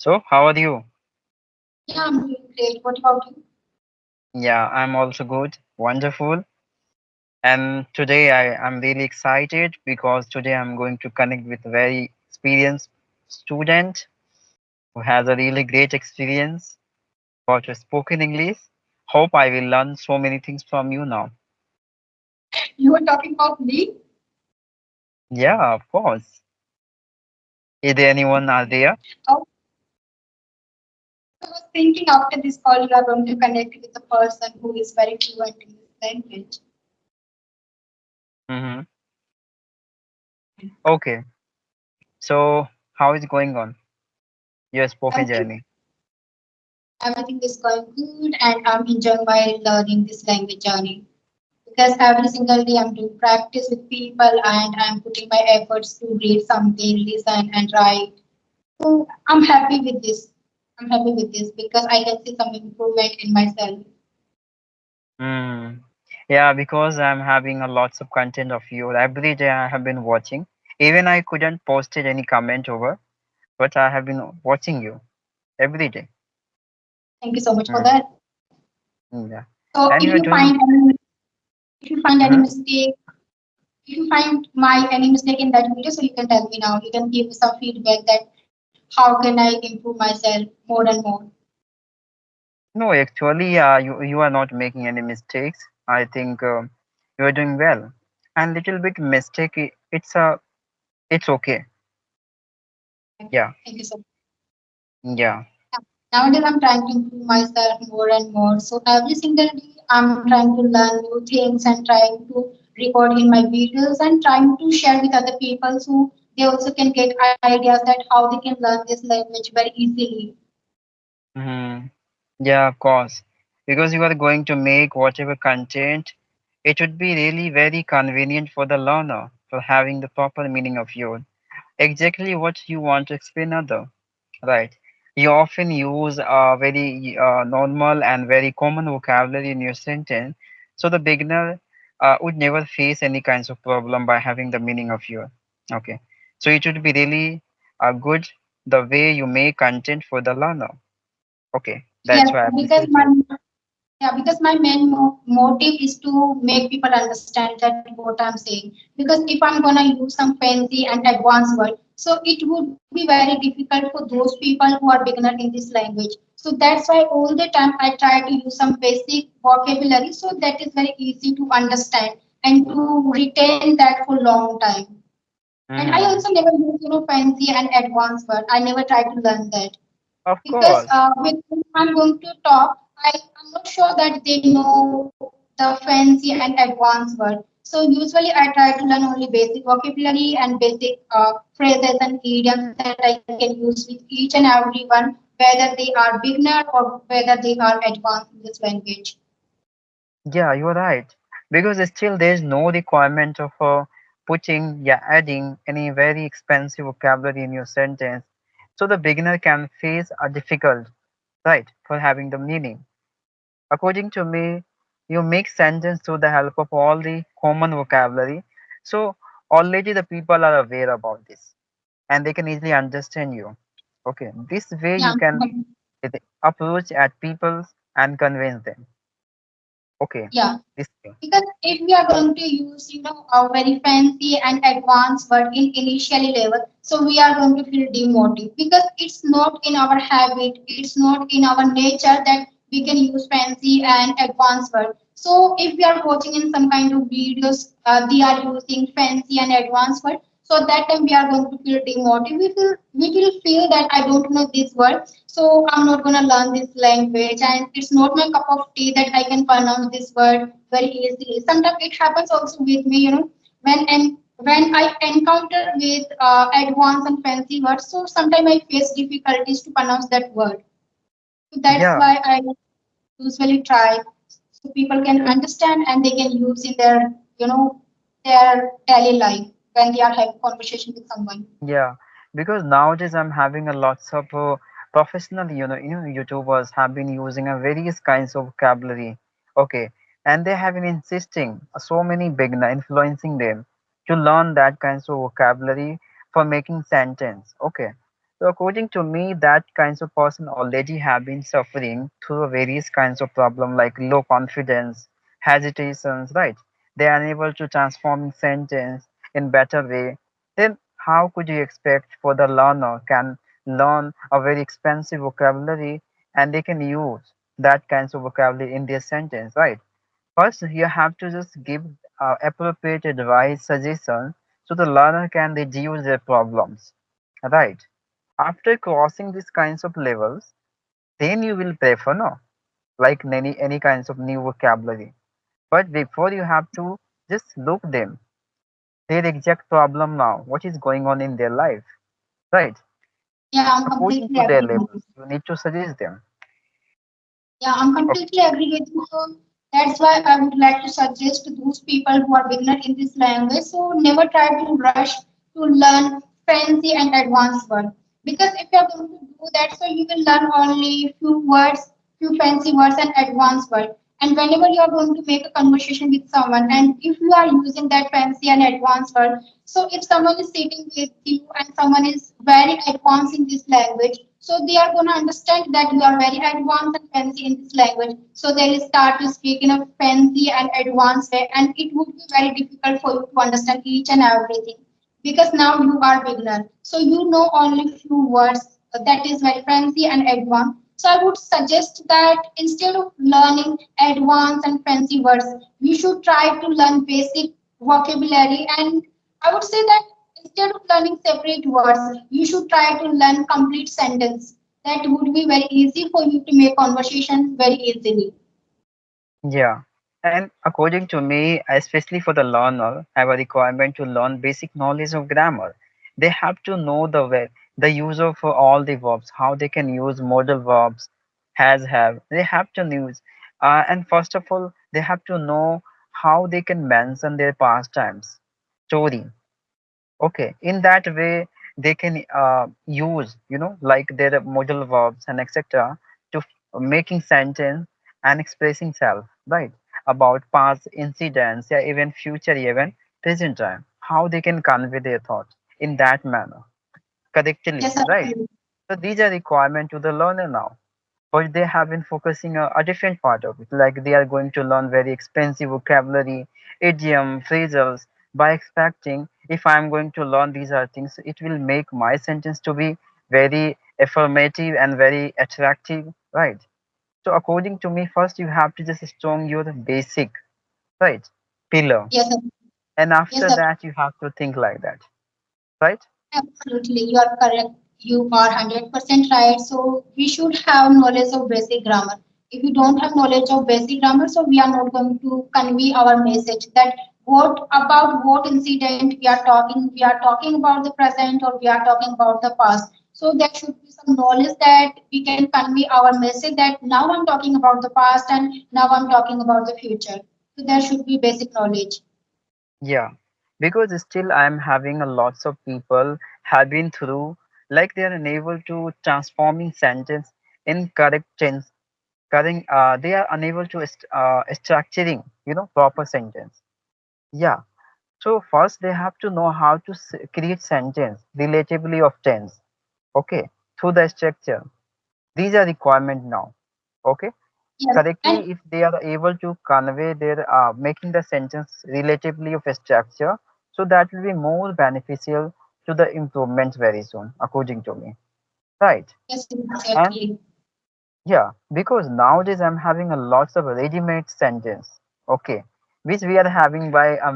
So, how are you? Yeah, I'm doing great. What about you? Yeah, I'm also good. Wonderful. And today I'm really excited because today I'm going to connect with a very experienced student who has a really great experience about spoken English. Hope I will learn so many things from you now. You were talking about me? Yeah, of course. Is there anyone out there? Oh, I was thinking after this call, you are going to connect with a person who is very fluent in this language. Mm-hmm. Okay. So, how is it going on? Your spoken Everything, journey. everything is going good, and I'm enjoying my learning this language journey. Because every single day I'm doing practice with people, and I'm putting my efforts to read something, listen, and write. So I'm happy with this. I'm happy with this because I can see some improvement in myself. Mm. Yeah, because I'm having a lots of content of you. Every day I have been watching. Even I couldn't posted any comment over, but I have been watching you every day. Thank you so much for Mm. that. Yeah. So And you are doing. if you find any Mhm. mistake, if you find my any mistake in that video, so you can tell me now. You can give me some feedback that how can I improve myself more and more. No, actually, you are not making any mistakes. I think you are doing well. And little bit mistake, it's okay. Yeah, Thank you so much. yeah, Nowadays, I'm trying to improve myself more and more. So every single day, I'm trying to learn new things and trying to record in my videos and trying to share with other people so they also can get ideas that how they can learn this language very easily. hmm, yeah, of course. Because you are going to make whatever content, it would be really very convenient for the learner for having the proper meaning of your exactly what you want to explain other. Right. You often use a very normal and very common vocabulary in your sentence, so the beginner would never face any kinds of problem by having the meaning of your. Okay. So it would be really good the way you make content for the learner. Okay. Yes, That's why I because appreciate my you. yeah, because my main motive is to make people understand that what I'm saying. Because if I'm gonna use some fancy and advanced word, so it would be very difficult for those people who are beginner in this language. So that's why all the time I try to use some basic vocabulary, so that is very easy to understand and to retain that for long time. And I also Hmm. never use fancy and advanced word. I never try to learn that Of because course. with whom I'm going to talk, I'm not sure that they know the fancy and advanced word. So usually I try to learn only basic vocabulary and basic phrases and idioms that I can use with each and everyone, whether they are beginner or whether they are advanced in this language. Yeah, you're right. Because still there's no requirement of putting, yeah, adding any very expensive vocabulary in your sentence. So the beginner can face a difficult, right, for having the meaning. According to me, you make sentence through the help of all the common vocabulary. So already the people are aware about this and they can easily understand you. Okay, this way Yeah, you can approach at people and convince them. Okay, yeah. this way. Because if we are going to use, a very fancy and advanced word in initially level, so we are going to feel demotivated because it's not in our habit, it's not in our nature that we can use fancy and advanced word. So if we are watching in some kind of videos, they are using fancy and advanced word. So at that time we are going to feel demotivated. We will feel that I don't know this word, so I'm not gonna learn this language, and it's not my cup of tea that I can pronounce this word very easily. Sometimes it happens also with me, when I encounter with advanced and fancy words, so sometimes I face difficulties to pronounce that word. So that's Yeah. why I usually try so people can understand and they can use in their daily life when they are having conversation with someone. Yeah, because nowadays I'm having a lots of professional, YouTubers have been using a various kinds of vocabulary. Okay, and they have been insisting so many beginner influencing them to learn that kinds of vocabulary for making sentence. Okay, So according to me, that kinds of person already have been suffering through various kinds of problem like low confidence, hesitations, right? They are unable to transform sentence in better way. Then how could you expect for the learner can learn a very expensive vocabulary and they can use that kinds of vocabulary in their sentence, right? First, you have to just give appropriate advice, suggestion, so the learner can reduce their problems, right? After crossing these kinds of levels, then you will prefer no, like any kinds of new vocabulary. But before you have to just look them, their exact problem now, what is going on in their life, right? Yeah, I'm According completely to their agree with you. levels, you need to suggest them. Yeah, I'm Okay. completely agree with you. So that's why I would like to suggest to those people who are beginner in this language. So never try to rush to learn fancy and advanced word. Because if you are going to do that, so you will learn only few words, few fancy words and advanced word. And whenever you are going to make a conversation with someone, and if you are using that fancy and advanced word, so if someone is sitting with you and someone is very advanced in this language, so they are going to understand that you are very advanced and fancy in this language. So they will start to speak in a fancy and advanced way, and it would be very difficult for you to understand each and everything because now you are beginner. So you know only few words that is very fancy and advanced. So I would suggest that instead of learning advanced and fancy words, you should try to learn basic vocabulary. And I would say that instead of learning separate words, you should try to learn complete sentence. That would be very easy for you to make conversation very easily. Yeah. And according to me, especially for the learner, have a requirement to learn basic knowledge of grammar. They have to know the way, the use of all the verbs, how they can use modal verbs, has, have. They have to use. And first of all, they have to know how they can mention their pastimes, story. Okay, in that way, they can use, like their modal verbs and etc. to making sentence and expressing self, right? About past incidents, yeah, even future, even present time. How they can convey their thoughts in that manner correctly, Yes, right? absolutely. So these are requirement to the learner now, but they have been focusing a different part of it. Like they are going to learn very expensive vocabulary, idiom, phrasals, by expecting if I am going to learn these are things, it will make my sentence to be very affirmative and very attractive, right? So according to me, first you have to just strong your basic, right, pillar, Yes, and yes, after that you have to think like that, right? absolutely, you are correct. You are 100% right. So we should have knowledge of basic grammar. If we don't have knowledge of basic grammar, so we are not going to convey our message that what about what incident we are talking. We are talking about the present or we are talking about the past. So there should be some knowledge that we can convey our message that now I'm talking about the past and now I'm talking about the future. So there should be basic knowledge. Yeah, because still I am having a lots of people have been through like they are unable to transforming sentence in correct tense. Correct, they are unable to structuring, proper sentence. Yeah. So first they have to know how to create sentence relatively of tense. Okay, through the structure. These are requirement now. Okay, Yes, and correctly if they are able to convey their making the sentence relatively of a structure, so that will be more beneficial to the improvements very soon according to me, right? yes, And exactly. yeah, because nowadays I'm having a lots of ready-made sentence, okay, which we are having by a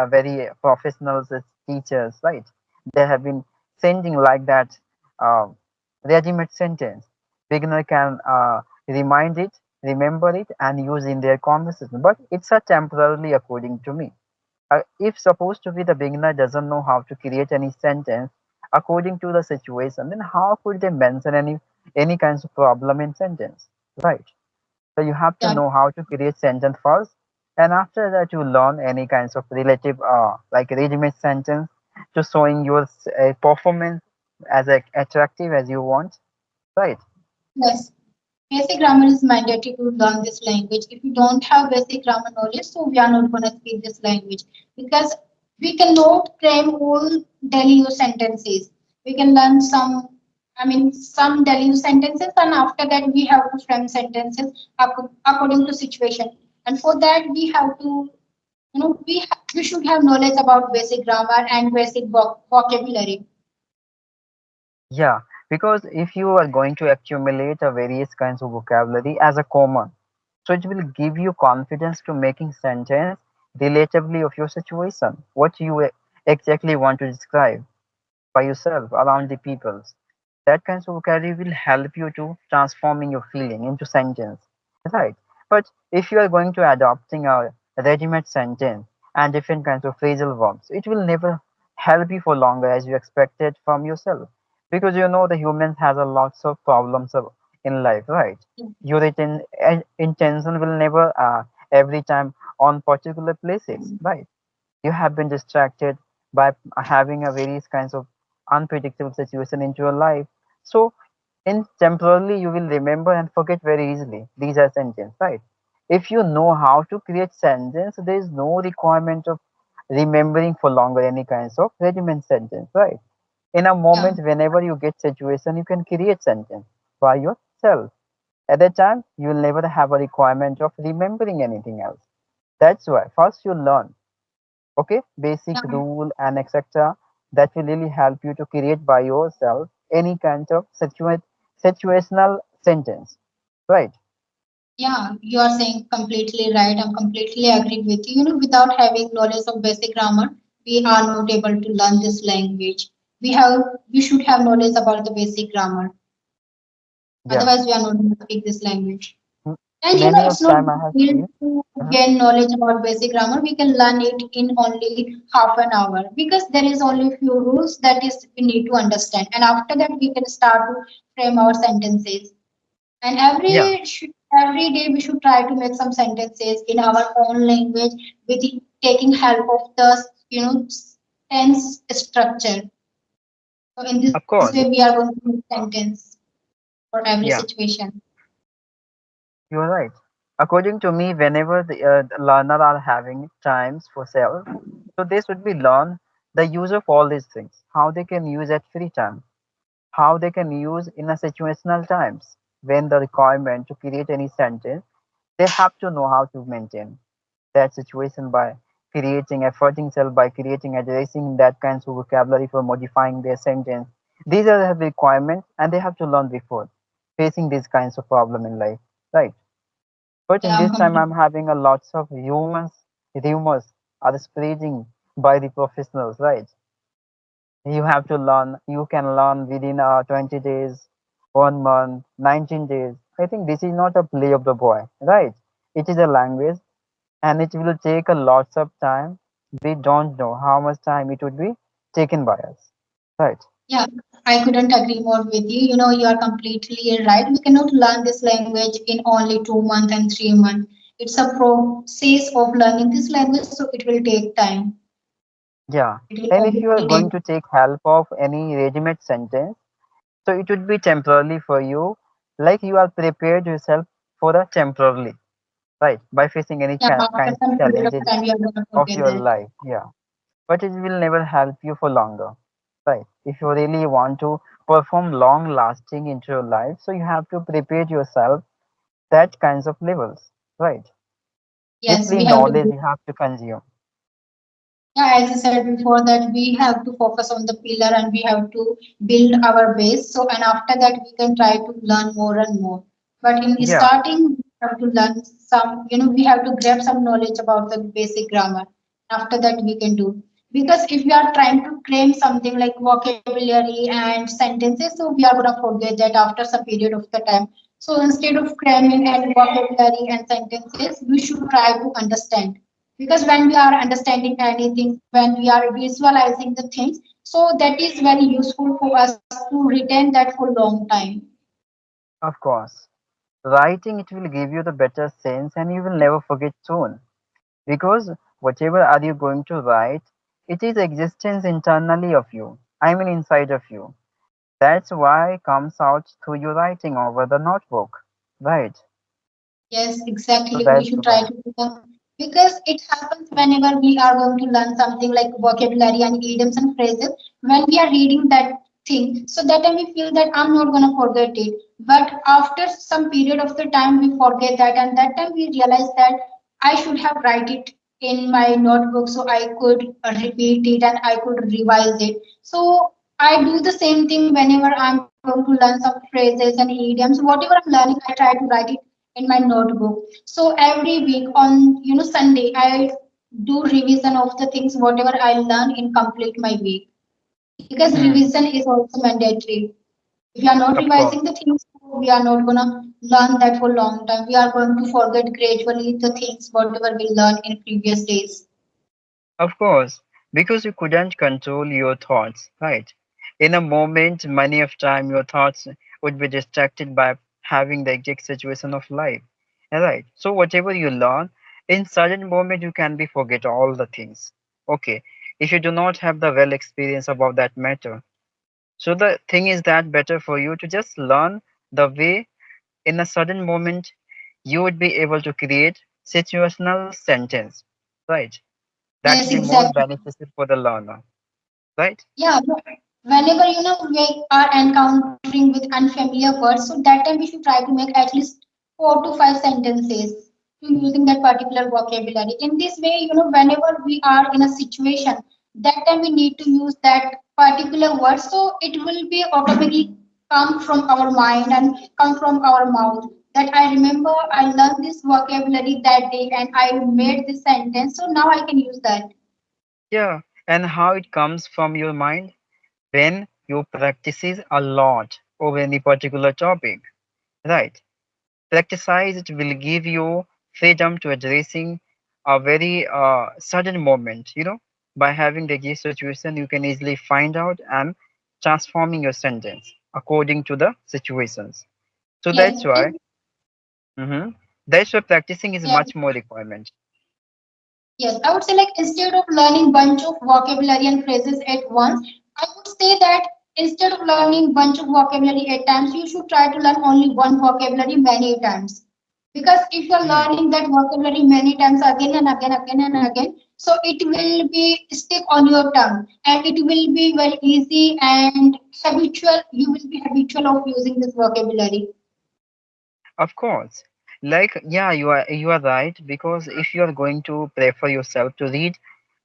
very professional teachers, right? They have been sending like that uh, ready-made sentence. Beginner can remind it, remember it, and use in their conversation. But it's a temporarily, according to me. If supposed to be the beginner doesn't know how to create any sentence according to the situation, then how could they mention any kinds of problem in sentence, right? So you have to Yeah. know how to create sentence first, and after that you learn any kinds of relative like ready-made sentence to showing your performance as attractive as you want, right? Yes, basic grammar is mandatory to learn this language. If you don't have basic grammar knowledge, so we are not going to speak this language because we cannot claim all daily use sentences. We can learn some some deluge sentences, and after that we have to frame sentences according to situation. And for that we have to, we should have knowledge about basic grammar and basic vocabulary. Yeah, because if you are going to accumulate a various kinds of vocabulary as a common, so it will give you confidence to making sentence relatively of your situation, what you exactly want to describe by yourself around the peoples. That kind of vocabulary will help you to transforming your feeling into sentence, right? But if you are going to adopting a ready-made sentence and different kinds of phrasal verbs, it will never help you for longer as you expected from yourself, because you know the humans has a lots of problems in life, right? Your intention will never every time on particular places, right? You have been distracted by having a various kinds of unpredictable situation into your life. So in temporarily you will remember and forget very easily. These are sentences, right? If you know how to create sentence, there is no requirement of remembering for longer any kinds of regimen sentence, right? In a Yeah, moment, whenever you get situation, you can create sentence by yourself. At that time, you will never have a requirement of remembering anything else. That's why first you learn, okay, basic yeah, rule and etc. That will really help you to create by yourself any kind of situational sentence, right? yeah, you are saying completely right. I'm completely agreed with you. Without having knowledge of basic grammar, we are not able to learn this language. We should have knowledge about the basic grammar. Yeah. Otherwise, we are not going to speak this language. M- And Many it's of not time I have built seen. to Mhm. gain knowledge about basic grammar. We can learn it in only half an hour because there is only few rules that is we need to understand. And after that, we can start to frame our sentences. And Yeah, every day we should try to make some sentences in our own language with taking help of the tense structure. So in this of way, we course. are going to make sentence for every Yeah, situation. you're right. According to me, whenever the learner are having times for self, so they should be learn the use of all these things, how they can use at free time, how they can use in a situational times when the requirement to create any sentence, they have to know how to maintain that situation by creating efforting self, by creating addressing that kinds of vocabulary for modifying their sentence. These are the requirements and they have to learn before facing these kinds of problem in life, right? But in Yeah, I'm this time I'm completely. having a lots of rumors are spreading by the professionals, right? You have to learn, you can learn within 20 days, 1 month, 19 days. I think this is not a play of the boy, right? It is a language and it will take a lots of time. We don't know how much time it would be taken by us, right? Yeah, I couldn't agree more with you. You are completely right. We cannot learn this language in only 2 months and 3 months. It's a process of learning this language, so it will take time. Yeah, It will and if you are obviously take. going to take help of any ready-made sentence, so it would be temporarily for you, like you are prepared yourself for a temporarily, right? By facing any Yeah, after kinds of some period of challenges time, you are gonna of forget your that. life, yeah. But it will never help you for longer, right? If you really want to perform long lasting into your life, so you have to prepare yourself that kinds of levels, right? Yes, Simply we have knowledge to. you have to consume. Yeah, as I said before, that we have to focus on the pillar and we have to build our base. So, and after that, we can try to learn more and more. But in Yeah, starting, we have to learn some, we have to grab some knowledge about the basic grammar. After that, we can do. Because if we are trying to claim something like vocabulary and sentences, so we are going to forget that after some period of the time. So instead of cramming and vocabulary and sentences, we should try to understand, because when we are understanding anything, when we are visualizing the things, so that is very useful for us to retain that for long time. of course. Writing it will give you the better sense and you will never forget soon. Because whatever are you going to write, it is existence internally of you. I mean inside of you. That's why it comes out through your writing over the notebook. Right. Yes, So exactly, we that's should try why. to do that, because it happens whenever we are going to learn something like vocabulary and idioms and phrases. When we are reading that thing. So that time we feel that I'm not gonna forget it. But after some period of the time we forget that, and that time we realize that I should have write it in my notebook so I could repeat it and I could revise it. So I do the same thing whenever I'm going to learn some phrases and idioms. Whatever I'm learning, I try to write it in my notebook. So every week on Sunday, I do revision of the things whatever I learn in complete my week, because Hmm. revision is also mandatory. If you are not Of course. revising the things, we are not gonna learn that for a long time. We are going to forget gradually the things whatever we learned in previous days. Of course, because you couldn't control your thoughts, right? In a moment, many of time your thoughts would be distracted by having the exact situation of life. Right? So whatever you learn, in certain moment you can be forget all the things. Okay. If you do not have the well experience about that matter. So the thing is that better for you to just learn the way in a sudden moment you would be able to create situational sentence. Right? That Yes, would be more exactly. beneficial for the learner, right? Yeah, but whenever we are encountering with unfamiliar words, so that time we should try to make at least 4 to 5 sentences to using that particular vocabulary. In this way, whenever we are in a situation, that time we need to use that particular word, so it will be automatically come from our mind and come from our mouth. That I remember I learned this vocabulary that day and I made this sentence, so now I can use that. Yeah, and how it comes from your mind when you practices a lot over any particular topic, right? Practice it will give you freedom to addressing a very sudden moment, by having the case situation you can easily find out and transforming your sentence according to the situations. So Yes, that's why, hmm that's why practicing is yes. much more requirement. Yes, I would say like instead of learning bunch of vocabulary and phrases at once, I would say that instead of learning bunch of vocabulary at times, you should try to learn only one vocabulary many times. Because if you're Hmm. learning that vocabulary many times again and again, so it will be stick on your tongue and it will be very easy and habitual. You will be habitual of using this vocabulary. Of course. Like, yeah, you are right, because if you are going to prefer yourself to read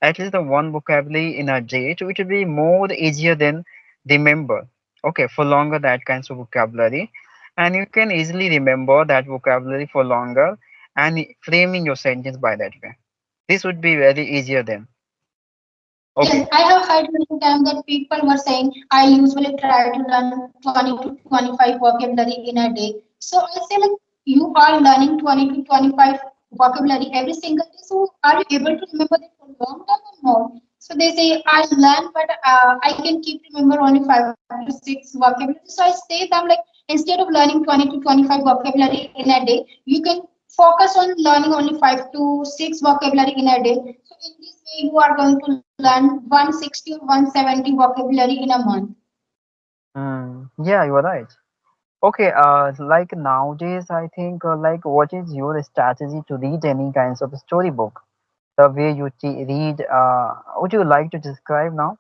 at least the one vocabulary in a day, so it will be more easier than remember. Okay, for longer that kinds of vocabulary. And you can easily remember that vocabulary for longer and framing your sentence by that way. This would be very easier then. Yes, Okay. I have heard many times that people were saying I usually try to learn 20 to 25 vocabulary in a day. So I say like you are learning 20 to 25 vocabulary every single day. So are you able to remember that for a long time or not? So they say I learn, but I can keep remember only 5 to 6 vocabulary. So I say them like instead of learning 20 to 25 vocabulary in a day, you can focus on learning only 5 to 6 vocabulary in a day. So in this way, you are going to learn 160 or 170 vocabulary in a month. Yeah, you are right. Okay, like nowadays, I think, like, what is your strategy to read any kinds of storybook? The way you read, would you like to describe now?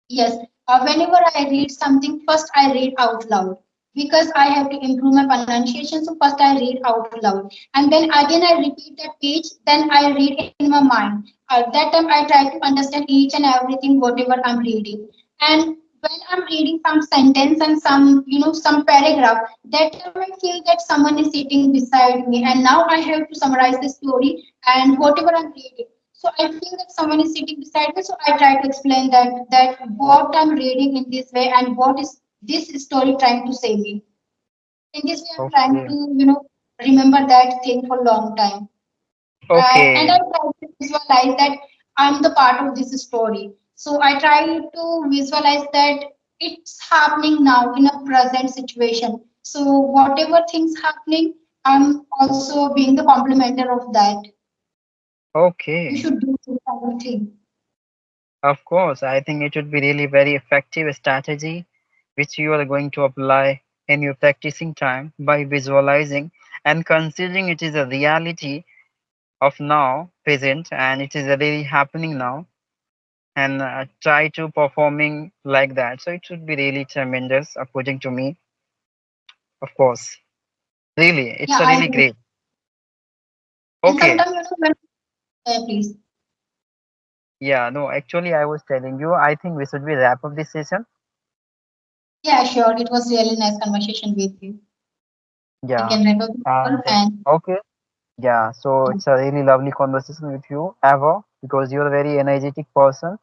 Yes, whenever I read something, first I read out loud because I have to improve my pronunciation. So first I read out loud, and then again I repeat that page. Then I read in my mind. At that time I try to understand each and everything whatever I'm reading. And when I'm reading some sentence and some paragraph, that time I feel that someone is sitting beside me, and now I have to summarize the story and whatever I'm reading. So I feel that someone is sitting beside me. So I try to explain that what I'm reading in this way and what is this story trying to say me. In this way, I'm trying Okay. to remember that thing for a long time. And I Okay. try to visualize that I'm the part of this story. So I try to visualize that it's happening now in a present situation. So whatever things happening, I'm also being the complementer of that. You Okay. should do this kind of thing. Of course, I think it would be really very effective strategy which you are going to apply in your practicing time by visualizing and considering it is a reality of now present and it is really happening now, and try to performing like that. So it should be really tremendous, according to me, of course. Really, it's Yeah, a I really do. great. And Okay, sometimes, when, please. yeah, no, actually, I was telling you, I think we should be wrap up this session. Yeah, sure. It was really nice conversation with you. We Yeah, can wrap up the call and and okay, yeah, so it's a really lovely conversation with you, ever, because you're a very energetic person,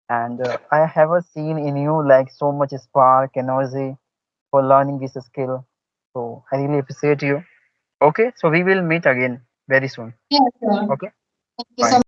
and I have seen in you like so much spark, energy for learning this skill. So I really appreciate you. Okay, so we will meet again very soon. yeah, sure. Okay, Thank you so bye. much.